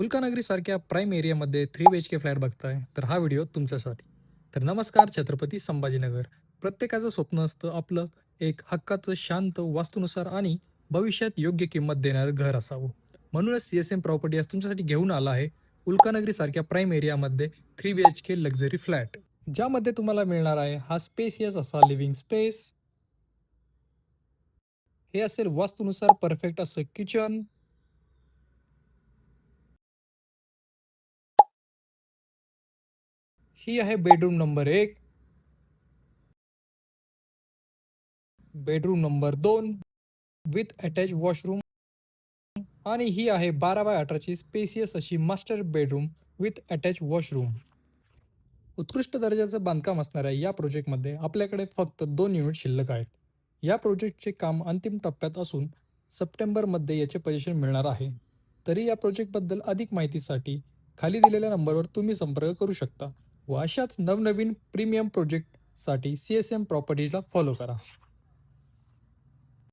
उल्कानगरी सारख्या प्राईम एरियामध्ये 3 BHK flat बघताय तर हा व्हिडिओ तुमच्यासाठी. तर नमस्कार छत्रपती संभाजीनगर. प्रत्येकाचं स्वप्न असतं आपलं एक हक्काचं शांत वास्तूनुसार आणि भविष्यात योग्य किंमत देणारं घर असावं. म्हणूनच CSM प्रॉपर्टी आज तुमच्यासाठी घेऊन आला आहे उल्कानगरी सारख्या प्राईम एरियामध्ये 3 BHK लक्झरी फ्लॅट. ज्यामध्ये तुम्हाला मिळणार आहे हा स्पेसियस असा लिव्हिंग स्पेस. हे असेल वास्तूनुसार परफेक्ट असं किचन. ही आहे bedroom number 1. Bedroom number 2 with attach washroom. आणि ही आहे 12 बाय 18ची स्पेसियस अशी master bedroom with attach washroom. उत्कृष्ट दर्जाचं बांधकाम असणाऱ्या या प्रोजेक्टमध्ये आपल्याकडे फक्त 2 युनिट शिल्लक आहेत. या प्रोजेक्टचे काम अंतिम टप्प्यात असून सप्टेंबरमध्ये याचे पोझिशन मिळणार आहे. तरी या प्रोजेक्टबद्दल अधिक माहितीसाठी खाली दिलेल्या नंबरवर तुम्ही संपर्क करू शकता व अशाच नवनवीन प्रीमियम प्रोजेक्टसाठी CSM प्रॉपर्टीला फॉलो करा.